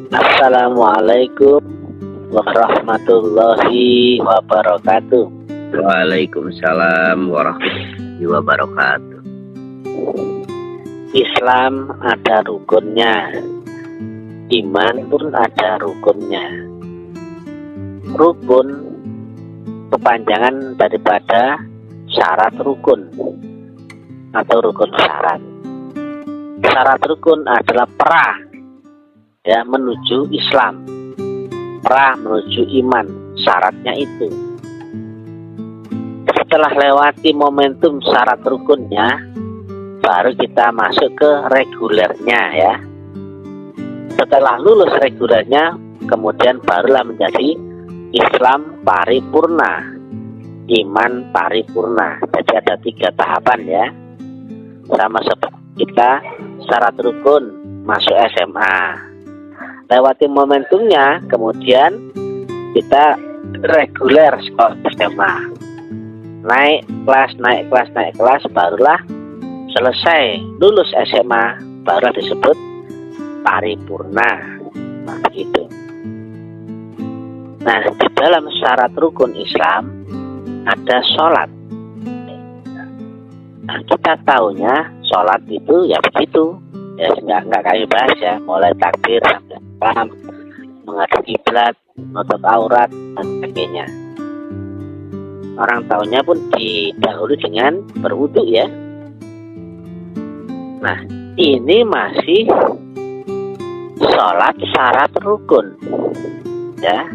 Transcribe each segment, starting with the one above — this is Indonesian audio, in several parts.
Assalamualaikum warahmatullahi wabarakatuh. Waalaikumsalam warahmatullahi wabarakatuh. Islam ada rukunnya, iman pun ada rukunnya. Rukun kepanjangan daripada syarat rukun atau rukun syarat. Syarat rukun adalah perah ya menuju Islam, perah menuju iman, syaratnya itu. Setelah lewati momentum syarat rukunnya, baru kita masuk ke regulernya ya. Setelah lulus regulernya, kemudian barulah menjadi Islam paripurna, iman paripurna. Jadi ada 3 tahapan ya. Sama seperti kita syarat rukun masuk SMA. Lewati momentumnya, kemudian kita reguler sekolah SMA. Naik kelas, barulah selesai lulus SMA, barulah disebut paripurna. Nah, begitu. Nah, di dalam syarat rukun Islam ada sholat. Nah, kita tahunya sholat itu ya begitu. Ya nggak kami bahas ya, mulai takbir sampai salam, menghadap kiblat, menutup aurat dan sebagainya. Orang tahunya pun didahului dengan berwudu ya. Nah, ini masih sholat syarat rukun ya,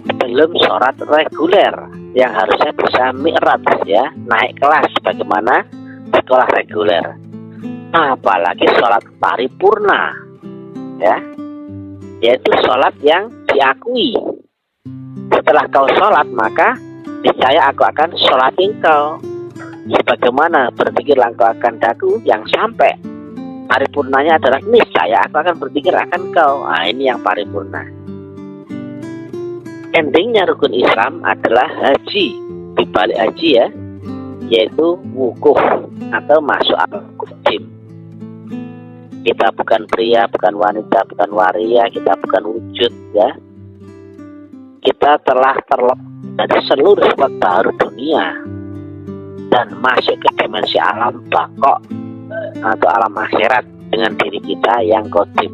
belum sholat reguler yang harusnya bisa mi'raj ya, naik kelas bagaimana sekolah reguler. Apalagi sholat paripurna ya, yaitu sholat yang diakui. Setelah kau sholat, maka niscaya aku akan sholat engkau, sebagaimana berzikirlah engkau akan daku, yang sampai paripurnanya adalah niscaya aku akan berzikir akan kau. Nah, ini yang paripurna. Endingnya rukun Islam adalah haji. Di balik haji ya, yaitu wukuf atau masuk al-qadim. Kita bukan pria, bukan wanita, bukan waria, kita bukan wujud ya. Kita telah terlepas dari seluruh pengaruh dunia dan masuk ke dimensi alam baqo atau alam akhirat dengan diri kita yang qadim.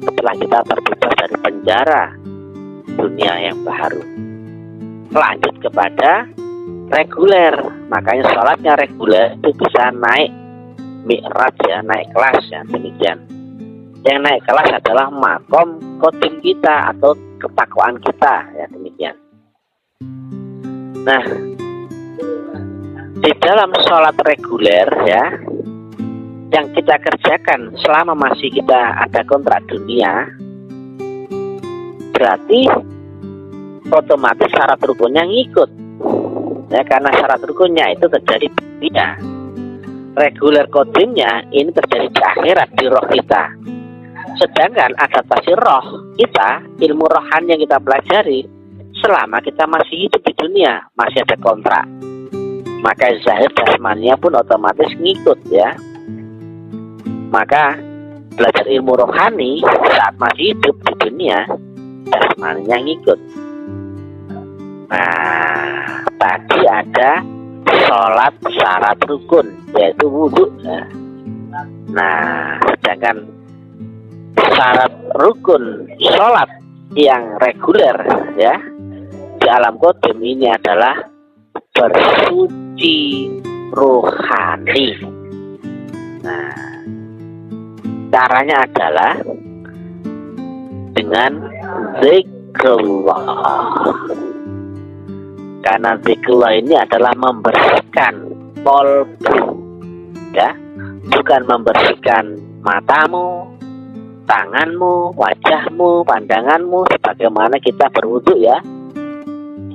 Setelah kita terbebas dari penjara dunia yang baru, lanjut kepada reguler. Makanya sholatnya reguler itu bisa naik mi'raj ya, naik kelas ya, demikian. Yang naik kelas adalah makom qadim kita atau ketakwaan kita ya, demikian. Nah, di dalam sholat reguler ya, yang kita kerjakan selama masih kita ada kontrak dunia, berarti otomatis syarat rukunnya ngikut ya, karena syarat rukunnya itu terjadi di dunia. Reguler qadimnya ini terjadi di akhirat, di roh kita. Sedangkan adaptasi roh kita, ilmu rohani yang kita pelajari selama kita masih hidup di dunia, masih ada kontrak, maka zahir jasmaninya pun otomatis ngikut ya. Maka belajar ilmu rohani saat masih hidup di dunia, jasmaninya ngikut. Nah, tadi ada sholat syarat rukun, yaitu wudhu ya. Nah, sedangkan syarat rukun sholat yang reguler ya di alam qadim ini adalah bersuci rohani. Nah, caranya adalah dengan zikrullah. Karena zikrullah ini adalah membersihkan kolbu ya, bukan membersihkan matamu, tanganmu, wajahmu, pandanganmu sebagaimana kita berwudu ya.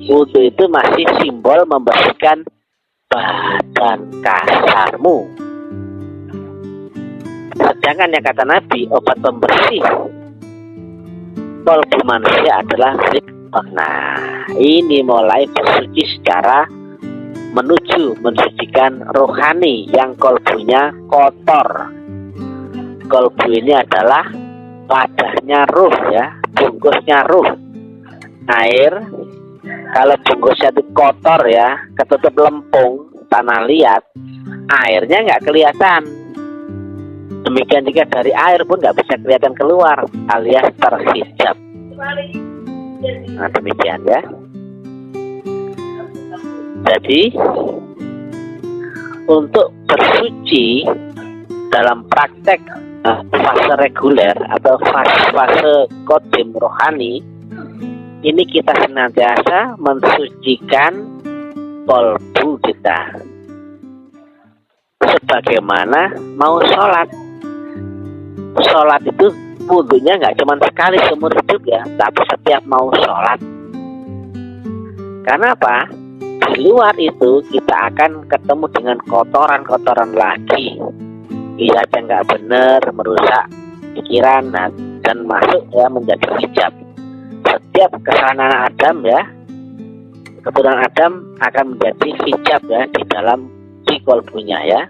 Wudu itu masih simbol membersihkan badan kasarmu. Sedangkan yang kata Nabi, obat pembersih kolbu manusia adalah zikr. Nah, ini mulai bersuci secara mensucikan rohani yang kolbunya kotor. Kolbu ini adalah wadahnya ruh ya, bungkusnya ruh. Air, kalau bungkusnya itu kotor ya, ketutup lempung, tanah liat, airnya nggak kelihatan. Demikian juga dari air pun nggak bisa kelihatan keluar, alias terhijab. Nah demikian ya. Jadi untuk bersuci dalam praktek fase reguler atau fase kodim rohani, ini kita senantiasa mensucikan kolbu kita. Sebagaimana mau sholat. Sholat itu wudhunya nggak cuma sekali seumur hidup ya, tapi setiap mau sholat. Karena apa? Di luar itu kita akan ketemu dengan kotoran-kotoran lagi. Iya, yang nggak benar, merusak pikiran dan masuk ya menjadi hijab. Setiap kesalahan Adam ya, keturunan Adam akan menjadi hijab ya di kolbunya ya.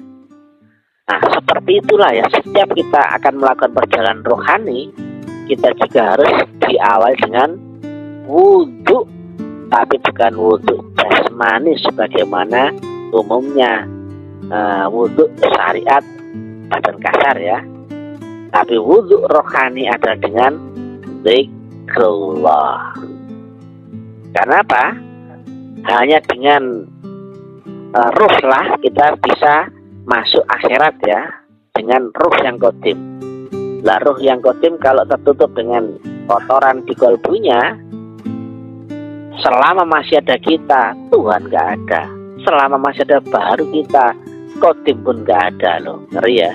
Nah seperti itulah ya, setiap kita akan melakukan perjalanan rohani, kita juga harus diawali dengan wudhu, tapi bukan wudhu jasmani sebagaimana umumnya wudhu syariat badan kasar ya, tapi wudhu rohani adalah dengan zikrullah. Karena apa? Hanya dengan ruh lah kita bisa masuk akhirat ya, dengan ruh yang kodim. Lah ruh yang kodim kalau tertutup dengan kotoran di kolbunya, selama masih ada kita, Tuhan gak ada. Selama masih ada baru kita, kodim pun gak ada loh. Ngeri ya.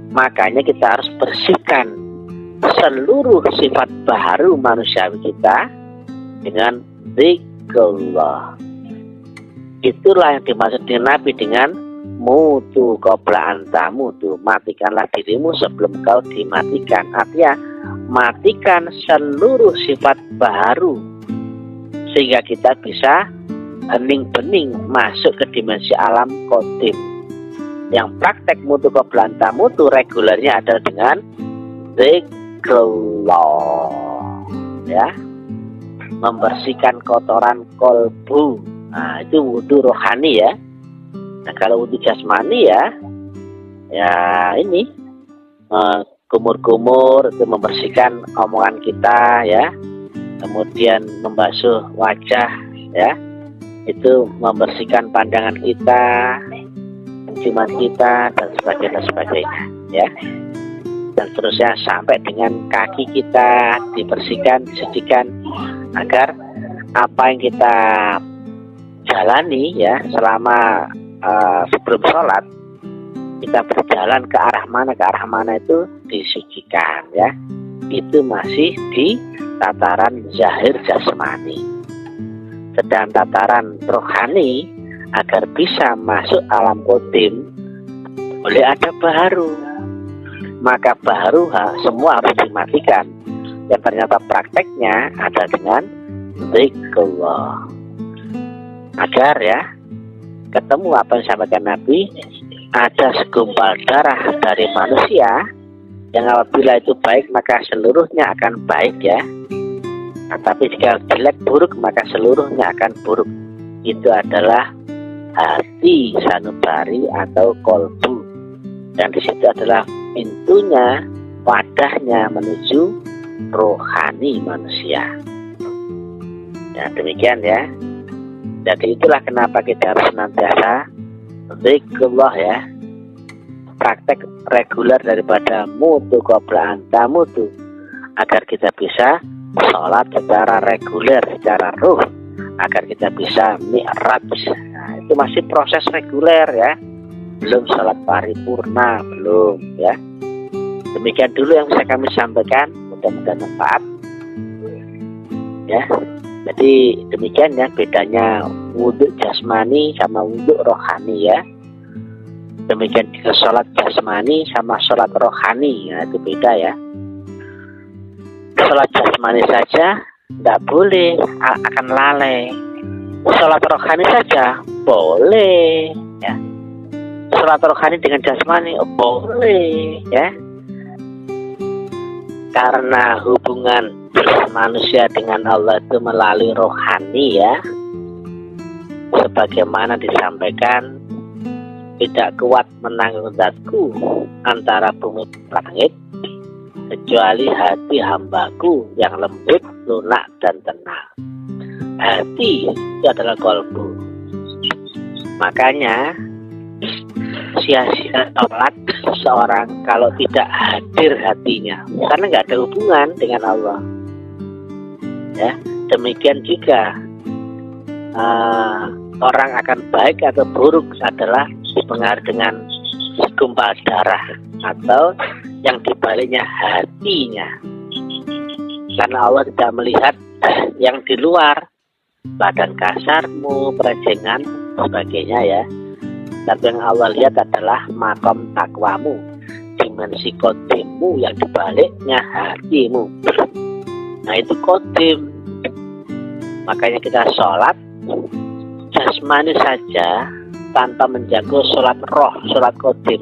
Makanya kita harus bersihkan seluruh sifat baru manusiawi kita dengan zikrullah. Itulah yang dimaksud Nabi dengan mutu qabla anta mutu, matikanlah dirimu sebelum kau dimatikan. Artinya matikan seluruh sifat baru sehingga kita bisa hening-bening masuk ke dimensi alam qadim. Yang praktek mutu qabla anta mutu regulernya adalah dengan zikrullah ya, membersihkan kotoran kolbu. Nah itu wudhu rohani ya. Nah kalau wudhu jasmani ya ini kumur-kumur itu membersihkan omongan kita ya, kemudian membasuh wajah ya, itu membersihkan pandangan kita, penciuman kita dan sebagainya ya, dan seterusnya sampai dengan kaki kita dibersihkan, disucikan agar apa yang kita jalani ya selama sebelum sholat, kita berjalan ke arah mana itu disucikan ya. Itu masih di tataran zahir jasmani. Sedang tataran rohani agar bisa masuk alam qadim boleh ada baru. Maka baru semua harus dimatikan. Dan ternyata prakteknya ada dengan zikrullah. Agar ya ketemu apa yang disampaikan Nabi, ada segumpal darah dari manusia yang apabila itu baik maka seluruhnya akan baik ya. Nah, tapi jika jelek buruk maka seluruhnya akan buruk. Itu adalah hati sanubari atau kolbu. Dan di situ adalah pintunya, wadahnya menuju rohani manusia. Ya demikian ya. Jadi itulah kenapa kita harus senantiasa zikrullah ya, praktek reguler daripada mutu qabla anta mutu, agar kita bisa sholat secara reguler, secara ruh, agar kita bisa mi'raj. Nah, itu masih proses reguler ya, belum sholat paripurna, belum ya. Demikian dulu yang bisa kami sampaikan, mudah-mudahan manfaat ya. Jadi demikian ya bedanya wudhu jasmani sama wudhu rohani ya. Demikian juga sholat jasmani sama sholat rohani ya, itu beda ya. Sholat jasmani saja tidak boleh, akan lalai. Sholat rohani saja boleh ya. Sholat rohani dengan jasmani boleh ya. Karena hubungan manusia dengan Allah itu melalui rohani ya, sebagaimana disampaikan, tidak kuat menanggung zatku antara bumi dan langit, kecuali hati hambaku yang lembut, lunak, dan tenang. Hati itu adalah kolbu. Makanya sia-sia sholat seorang kalau tidak hadir hatinya, karena nggak ada hubungan dengan Allah. Ya, demikian juga orang akan baik atau buruk adalah dipengaruhi dengan segumpal darah atau yang dibaliknya hatinya. Karena Allah tidak melihat yang di luar, badan kasarmu, perajengan, sebagainya ya. Tapi yang Allah lihat adalah makom takwamu, dimensi kodimmu yang dibaliknya hatimu. Nah itu kodim. Makanya kita sholat jasmani saja tanpa menjaga sholat roh, sholat kodim.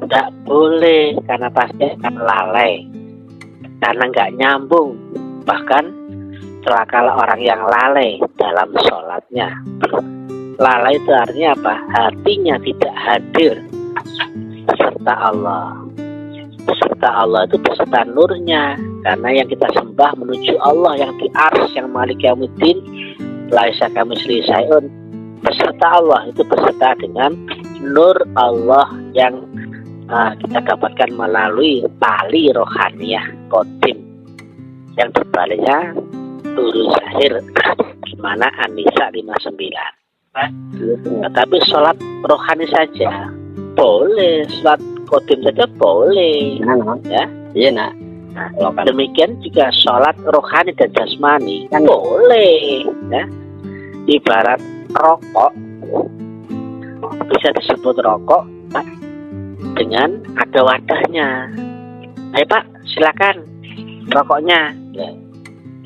Tidak boleh, karena pasti akan lalai, karena nggak nyambung. Bahkan celakalah orang yang lalai dalam sholatnya. Lalai itu artinya apa? Hatinya tidak hadir beserta Allah. Beserta Allah itu beserta nurnya, karena yang kita sembah menuju Allah yang di ars, yang malik yaumiddin, laisa kamitslihi syai'un. Beserta Allah itu beserta dengan nur Allah yang kita dapatkan melalui tali rohaniyah kodim, yang berbaliknya turun zahir, mana An-Nisa 59. Tapi sholat rohani saja boleh, sholat kodim saja boleh. Ya, iya nak. Nah, demikian juga sholat rohani dan jasmani kan boleh. Ya, ibarat rokok bisa disebut rokok dengan ada wadahnya. Ayo Pak, silakan rokoknya. Ya,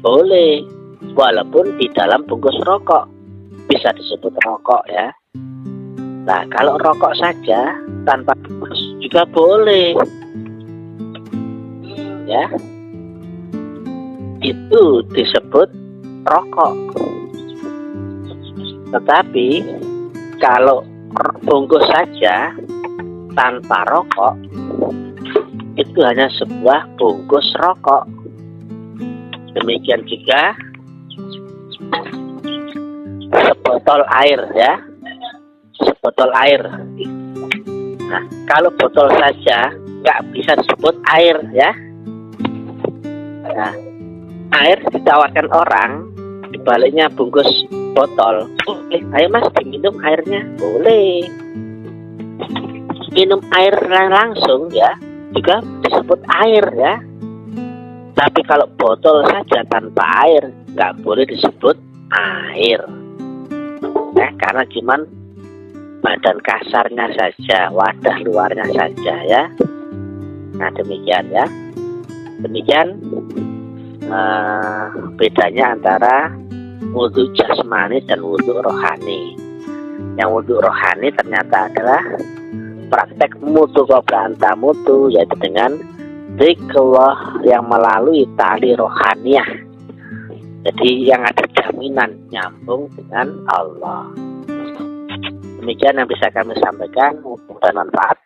boleh, walaupun di dalam bungkus rokok bisa disebut rokok ya. Nah kalau rokok saja tanpa bungkus juga boleh ya, itu disebut rokok. Tetapi kalau bungkus saja tanpa rokok, itu hanya sebuah bungkus rokok. Demikian juga sebotol air ya, sebotol air. Nah kalau botol saja nggak bisa disebut air ya. Nah, air ditawarkan orang, dibaliknya bungkus botol, boleh. Ayo mas diminum airnya, boleh. Minum air langsung ya juga disebut air ya. Tapi kalau botol saja tanpa air nggak boleh disebut air. Karena cuman badan kasarnya saja, wadah luarnya saja ya. Nah demikian ya. Demikian bedanya antara wudhu jasmani dan wudhu rohani. Yang wudhu rohani ternyata adalah praktek mutu qabla anta mutu, yaitu dengan zikrullah yang melalui tali rohaniyah. Jadi yang ada jaminan nyambung dengan Allah. Demikian yang bisa kami sampaikan, mudah bermanfaat.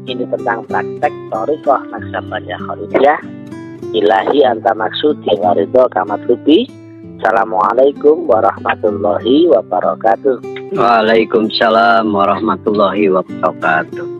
Ini tentang praktek thariqah Naqsabandiyah Khalidiyah. Ilahi anta maksudi wa ridho kamatlubi. Assalamualaikum warahmatullahi wabarakatuh. Waalaikumsalam warahmatullahi wabarakatuh.